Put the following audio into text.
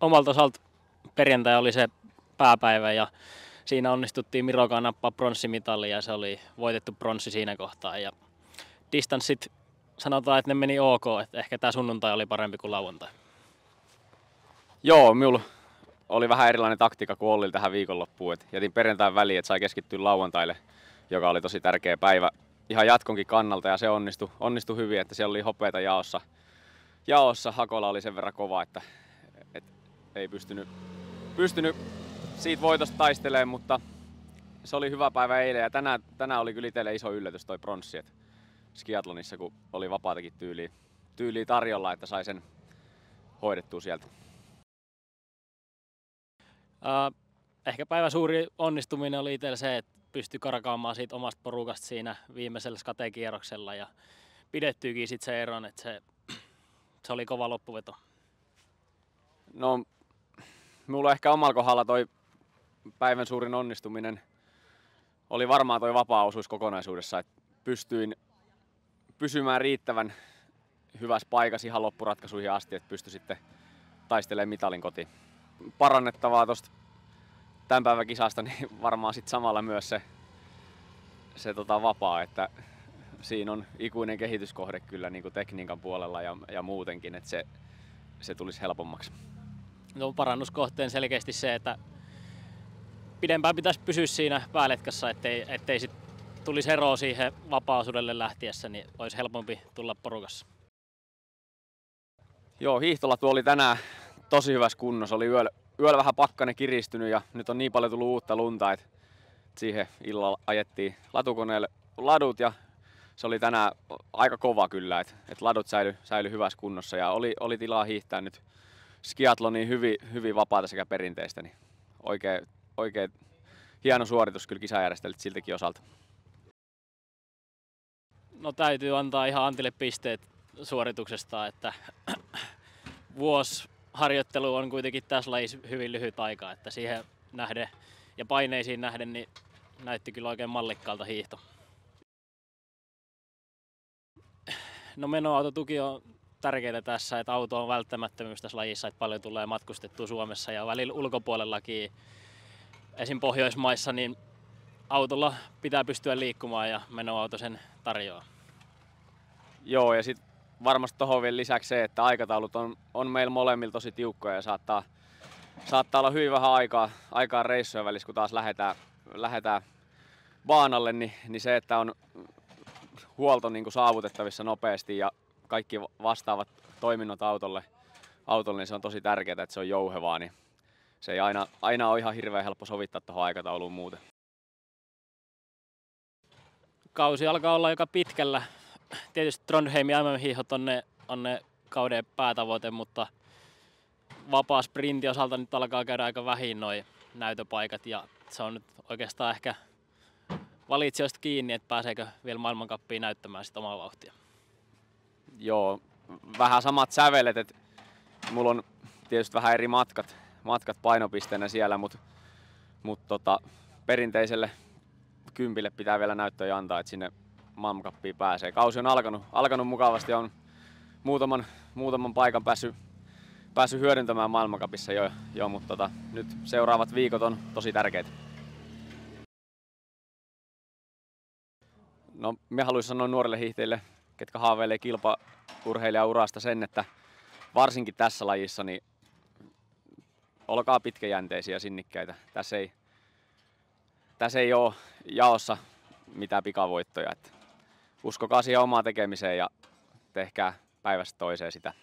omalta osalta perjantai oli se pääpäivä ja siinä onnistuttiin Mirokaan nappaa pronssimitali ja se oli voitettu pronssi siinä kohtaa. Ja distanssit sanotaan, että ne meni ok, että ehkä tämä sunnuntai oli parempi kuin lauantai. Joo, minulla oli vähän erilainen taktiikka kuin Ollilla tähän viikonloppuun. Et jätin perjantain väliin, että sai keskittyä lauantaille, joka oli tosi tärkeä päivä ihan jatkonkin kannalta ja se onnistui hyvin, että siellä oli hopeita jaossa. Hakola oli sen verran kova, että ei pystynyt siitä voitosta taistelemaan, mutta se oli hyvä päivä eilen ja tänään oli kyllä itselle iso yllätys toi pronssi. Skiathlonissa, kun oli vapaatakin tyyliä tarjolla, että sai sen hoidettua sieltä. Ehkä päivän suuri onnistuminen oli itsellä se, että pystyi karkaamaan siitä omasta porukasta siinä viimeisellä skatekierroksella ja pidettyykin sitten se eron, että se oli kova loppuveto. No, minulla ehkä omalla kohdalla toi päivän suurin onnistuminen oli varmaan toi vapaa-osuus kokonaisuudessa, että pystyin pysymään riittävän hyvässä paikassa ihan loppuratkaisuihin asti, että pystyi sitten taistelemaan mitalin kotiin. Parannettavaa tuosta tämän päivän kisasta, niin varmaan sitten samalla myös se vapaa, että siinä on ikuinen kehityskohde kyllä niin kuin tekniikan puolella ja muutenkin, että se tulisi helpommaksi. No, parannuskohteen selkeästi se, että pidempään pitäisi pysyä siinä pääletkassa, ettei sit tulisi eroa siihen vapaa-osuudelle lähtiessä, niin olisi helpompi tulla porukassa. Joo, hiihtolatu oli tänään tosi hyvässä kunnossa. Oli yöllä vähän pakkanen kiristynyt ja nyt on niin paljon tullut uutta lunta, että siihen illalla ajettiin latukoneelle ladut ja se oli tänään aika kova kyllä, että ladut säilyi hyvässä kunnossa ja oli tilaa hiihtää nyt skiathloniin hyvin vapaata sekä perinteistä, niin oikein hieno suoritus kyllä kisajärjestelyt siltäkin osalta. No, täytyy antaa ihan Antille pisteet suorituksesta, että vuosi harjoittelu on kuitenkin tässä lajissa hyvin lyhyt aika, että siihen nähden ja paineisiin nähden niin näytti kyllä oikein mallikkaalta hiihto. No, menoautotuki on tärkeää tässä, että auto on välttämättömyys tässä lajissa, että paljon tulee matkustettua Suomessa ja välillä ulkopuolellakin. Esim. Pohjoismaissa niin autolla pitää pystyä liikkumaan ja menoauto sen tarjoaa. Joo, ja sitten varmasti tuohon vielä lisäksi se, että aikataulut on meillä molemmilla tosi tiukkoja ja saattaa olla hyvin vähän aikaa reissujen välissä, kun taas lähdetään baanalle, niin se, että on huolto niin kuin saavutettavissa nopeasti ja kaikki vastaavat toiminnot autolle, niin se on tosi tärkeää, että se on jouhevaa, niin se ei aina ole ihan hirveän helppo sovittaa tuohon aikatauluun muuten. Kausi alkaa olla aika pitkällä. Tietysti Trondheim ja MM-hiihdot on ne kauden päätavoite, mutta vapaa sprintin osalta nyt alkaa käydä aika vähin noi näytöpaikat ja se on nyt oikeastaan ehkä valitsijoista kiinni, että pääseekö vielä maailmancupia näyttämään sit omaa vauhtia. Joo, vähän samat sävelet, että mulla on tietysti vähän eri matkat painopisteenä siellä, mutta perinteiselle kympille pitää vielä näyttöjä antaa, että sinne maailmancuppiin pääsee. Kausi on alkanut mukavasti ja on muutaman paikan päässyt hyödyntämään maailmancupissa jo, mutta nyt seuraavat viikot on tosi tärkeitä. No, me haluaisin sanoa nuorille hiihtäjille, ketkä haaveilee kilpaurheilijaurasta sen, että varsinkin tässä lajissa niin olkaa pitkäjänteisiä ja sinnikkäitä. Tässä ei ole jaossa mitään pikavoittoja. Uskokaa siihen omaan tekemiseen ja tehkää päivästä toiseen sitä.